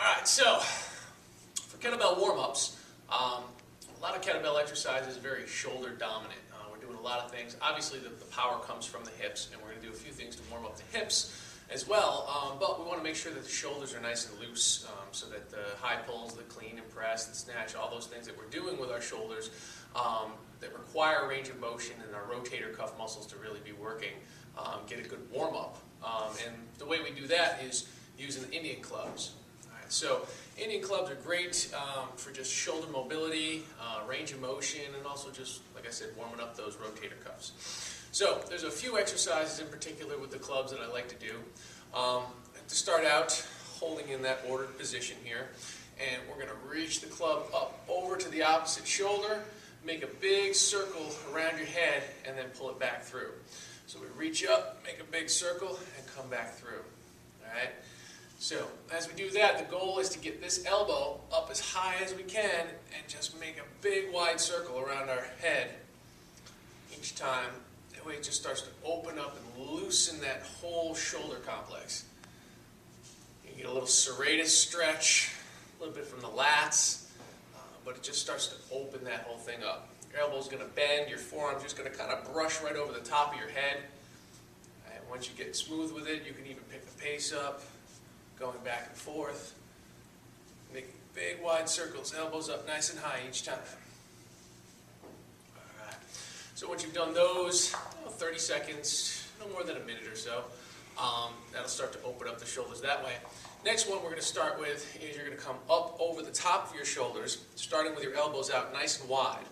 Alright, so for kettlebell warm-ups, a lot of kettlebell exercise is very shoulder dominant. We're doing a lot of things. Obviously the power comes from the hips, and we're going to do a few things to warm up the hips as well, but we want to make sure that the shoulders are nice and loose so that the high pulls, the clean and press, the snatch, all those things that we're doing with our shoulders that require range of motion and our rotator cuff muscles to really be working, get a good warm-up. And the way we do that is using Indian clubs. So Indian clubs are great for just shoulder mobility, range of motion, and also just, like I said, warming up those rotator cuffs. So there's a few exercises in particular with the clubs that I like to do. To start out, holding in that ordered position here, and we're going to reach the club up over to the opposite shoulder, make a big circle around your head, and then pull it back through. So we reach up, make a big circle, and come back through. All right? So as we do that, the goal is to get this elbow up as high as we can and just make a big wide circle around our head each time. That way it just starts to open up and loosen that whole shoulder complex. You get a little serratus stretch, a little bit from the lats, but it just starts to open that whole thing up. Your elbow's going to bend, your forearm's just going to kind of brush right over the top of your head. And once you get smooth with it, you can even pick the pace up, going back and forth, making big wide circles, elbows up nice and high each time. All right. So once you've done those, 30 seconds, no more than a minute or so, that'll start to open up the shoulders that way. Next one we're going to start with is you're going to come up over the top of your shoulders, starting with your elbows out nice and wide.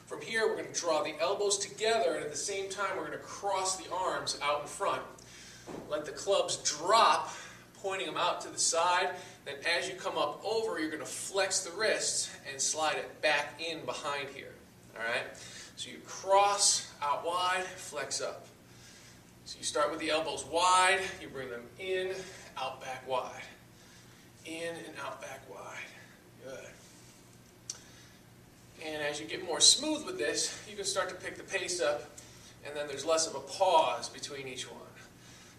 From here we're going to draw the elbows together, and at the same time we're going to cross the arms out in front. Let the clubs drop, pointing them out to the side. Then as you come up over, you're going to flex the wrists and slide it back in behind here. All right? So you cross out wide, flex up. So you start with the elbows wide, you bring them in, out, back, wide. In and out, back, wide. Good. And as you get more smooth with this, you can start to pick the pace up, and then there's less of a pause between each one.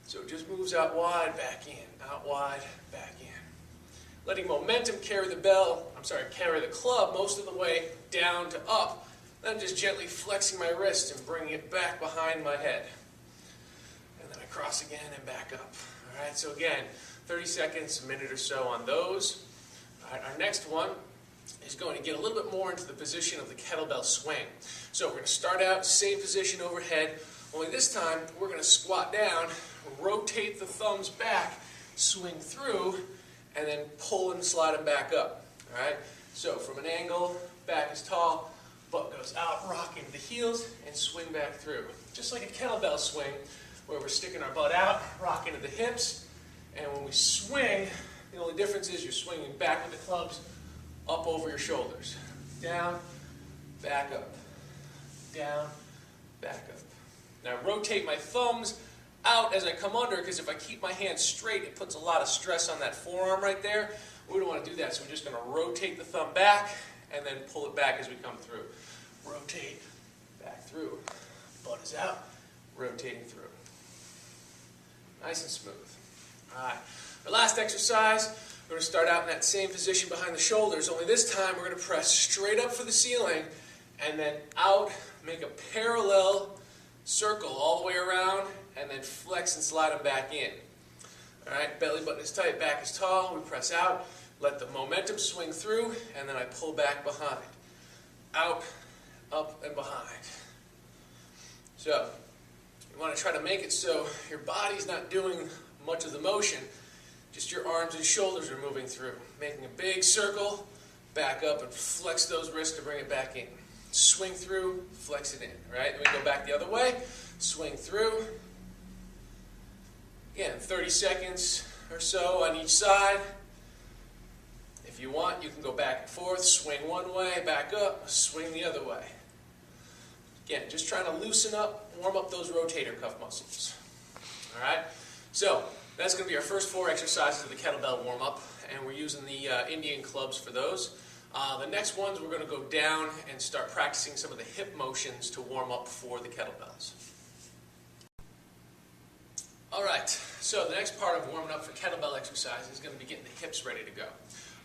So it just moves out wide, back in, out wide, back in. Letting momentum carry the club most of the way down to up, then just gently flexing my wrist and bringing it back behind my head. And then I cross again and back up. All right, so again, 30 seconds, a minute or so on those. All right, our next one is going to get a little bit more into the position of the kettlebell swing. So we're going to start out, same position overhead, only this time we're going to squat down, rotate the thumbs back, swing through, and then pull and slide them back up. All right? So from an angle, back is tall, butt goes out, rock into the heels, and swing back through. Just like a kettlebell swing, where we're sticking our butt out, rock into the hips, and when we swing, the only difference is you're swinging back with the clubs up over your shoulders. Down, back up. Down, back up. Now rotate my thumbs out as I come under, because if I keep my hands straight, it puts a lot of stress on that forearm right there. We don't want to do that, so we're just going to rotate the thumb back and then pull it back as we come through. Rotate, back through. Butt is out, rotating through. Nice and smooth. All right, our last exercise, we're going to start out in that same position behind the shoulders, only this time we're going to press straight up for the ceiling and then out, make a parallel circle all the way around, and then flex and slide them back in. All right, belly button is tight, back is tall, we press out, let the momentum swing through, and then I pull back behind. Out, up, and behind. So, you want to try to make it so your body's not doing much of the motion, just your arms and shoulders are moving through. Making a big circle, back up, and flex those wrists to bring it back in. Swing through, flex it in. All right, then we go back the other way, swing through. Again, 30 seconds or so on each side. If you want, you can go back and forth, swing one way, back up, swing the other way. Again, just trying to loosen up, warm up those rotator cuff muscles. All right, so that's going to be our first 4 exercises of the kettlebell warm-up, and we're using the Indian clubs for those. The next ones, we're going to go down and start practicing some of the hip motions to warm up for the kettlebells. All right, so the next part of warming up for kettlebell exercise is going to be getting the hips ready to go.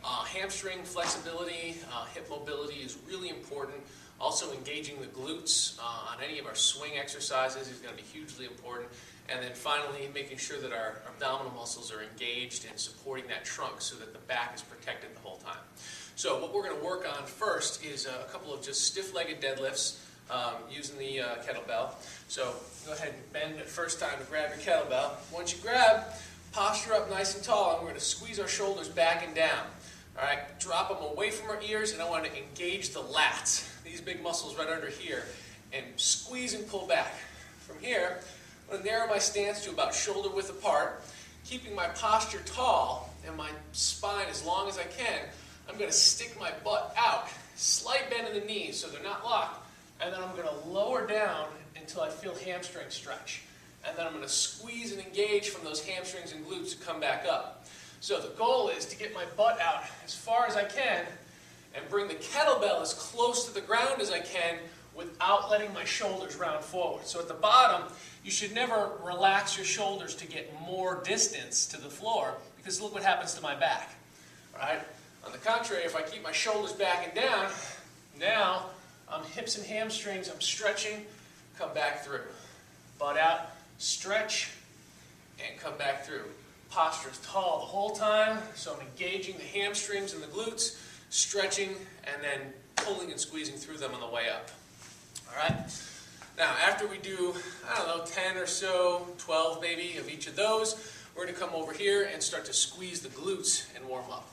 Hamstring flexibility, hip mobility is really important. Also engaging the glutes on any of our swing exercises is going to be hugely important. And then finally making sure that our abdominal muscles are engaged and supporting that trunk so that the back is protected the whole time. So what we're going to work on first is a couple of just stiff-legged deadlifts using the kettlebell. So go ahead and bend it first time to grab your kettlebell. Once you grab, posture up nice and tall, and we're going to squeeze our shoulders back and down. All right, drop them away from our ears, and I want to engage the lats, these big muscles right under here, and squeeze and pull back. From here, I'm going to narrow my stance to about shoulder width apart, keeping my posture tall and my spine as long as I can. I'm going to stick my butt out, slight bend in the knees so they're not locked, and then I'm going to lower down until I feel hamstring stretch. And then I'm going to squeeze and engage from those hamstrings and glutes to come back up. So the goal is to get my butt out as far as I can and bring the kettlebell as close to the ground as I can without letting my shoulders round forward. So at the bottom, you should never relax your shoulders to get more distance to the floor, because look what happens to my back. All right? On the contrary, if I keep my shoulders back and down, now I'm hips and hamstrings, I'm stretching, come back through. Butt out, stretch, and come back through. Posture is tall the whole time, so I'm engaging the hamstrings and the glutes, stretching, and then pulling and squeezing through them on the way up. All right? Now, after we do, 10 or so, 12 maybe of each of those, we're going to come over here and start to squeeze the glutes and warm up.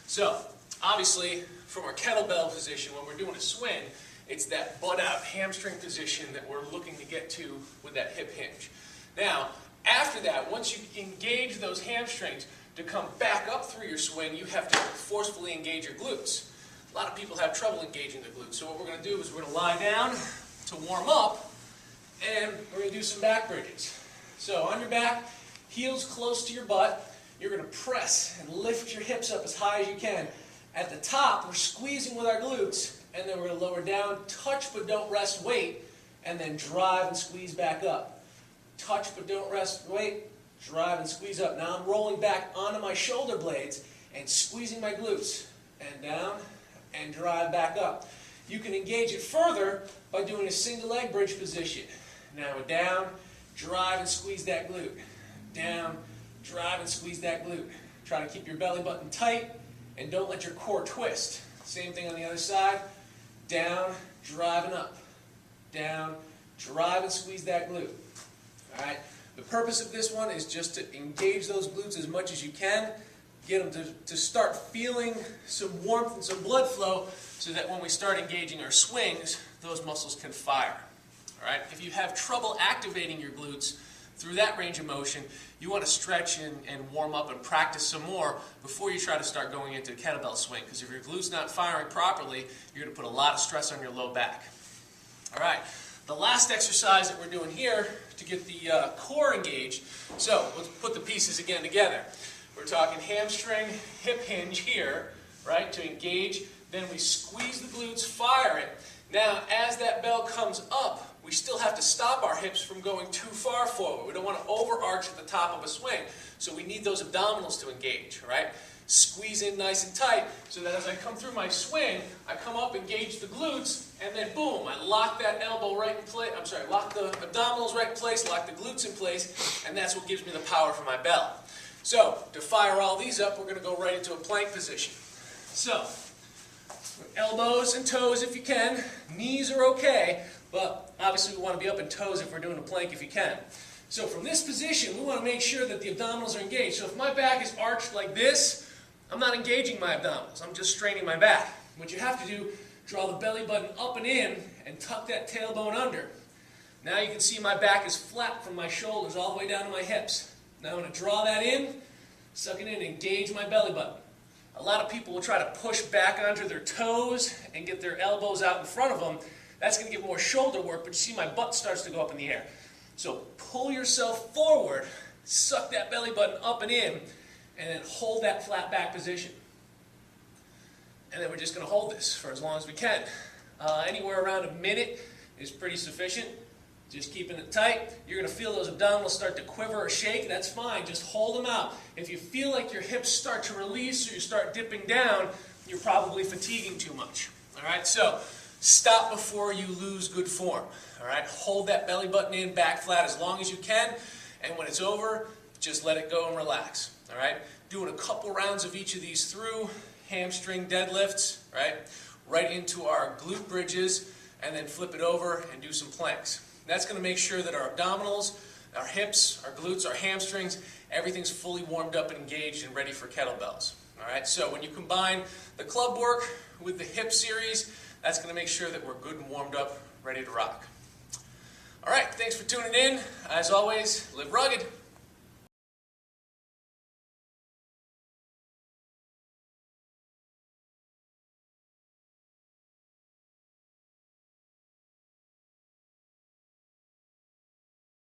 So, obviously, from our kettlebell position, when we're doing a swing, it's that butt out hamstring position that we're looking to get to with that hip hinge. Now, after that, once you engage those hamstrings, to come back up through your swing, you have to forcefully engage your glutes. A lot of people have trouble engaging the glutes. So what we're going to do is we're going to lie down to warm up, and we're going to do some back bridges. So on your back, heels close to your butt, you're going to press and lift your hips up as high as you can. At the top, we're squeezing with our glutes, and then we're going to lower down, touch but don't rest, wait, and then drive and squeeze back up. Touch but don't rest, wait, drive and squeeze up. Now I'm rolling back onto my shoulder blades and squeezing my glutes, and down and drive back up. You can engage it further by doing a single leg bridge position. Now we're down, drive and squeeze that glute. Down, drive and squeeze that glute. Try to keep your belly button tight and don't let your core twist. Same thing on the other side. Down, drive and up. Down, drive and squeeze that glute. All right. The purpose of this one is just to engage those glutes as much as you can, get them to start feeling some warmth and some blood flow so that when we start engaging our swings, those muscles can fire. All right. If you have trouble activating your glutes through that range of motion, you want to stretch and warm up and practice some more before you try to start going into a kettlebell swing, because if your glutes not firing properly, you're going to put a lot of stress on your low back. All right. The last exercise that we're doing here to get the core engaged, so let's put the pieces again together. We're talking hamstring, hip hinge here, right, to engage. Then we squeeze the glutes, fire it. Now, as that bell comes up, we still have to stop our hips from going too far forward. We don't want to overarch at the top of a swing, so we need those abdominals to engage, right? Squeeze in nice and tight so that as I come through my swing, I come up, engage the glutes, and then boom, I lock that elbow right in place. Lock the abdominals right in place, lock the glutes in place, and that's what gives me the power for my bell. So, to fire all these up, we're going to go right into a plank position. So, elbows and toes if you can. Knees are okay, but obviously we want to be up in toes if we're doing a plank if you can. So from this position, we want to make sure that the abdominals are engaged. So if my back is arched like this, I'm not engaging my abdominals. I'm just straining my back. What you have to do, draw the belly button up and in and tuck that tailbone under. Now you can see my back is flat from my shoulders all the way down to my hips. Now I'm going to draw that in, suck it in, and engage my belly button. A lot of people will try to push back onto their toes and get their elbows out in front of them. That's going to give more shoulder work, but you see my butt starts to go up in the air. So pull yourself forward, suck that belly button up and in, and then hold that flat back position. And then we're just going to hold this for as long as we can. Anywhere around a minute is pretty sufficient. Just keeping it tight. You're going to feel those abdominals start to quiver or shake. That's fine. Just hold them out. If you feel like your hips start to release or you start dipping down, you're probably fatiguing too much. All right, so stop before you lose good form. All right, hold that belly button in, back flat as long as you can, and when it's over, just let it go and relax. All right, doing a couple rounds of each of these through, hamstring deadlifts, right into our glute bridges, and then flip it over and do some planks. That's going to make sure that our abdominals, our hips, our glutes, our hamstrings, everything's fully warmed up and engaged and ready for kettlebells. All right, so when you combine the club work with the hip series, that's going to make sure that we're good and warmed up, ready to rock. All right, thanks for tuning in. As always, live rugged.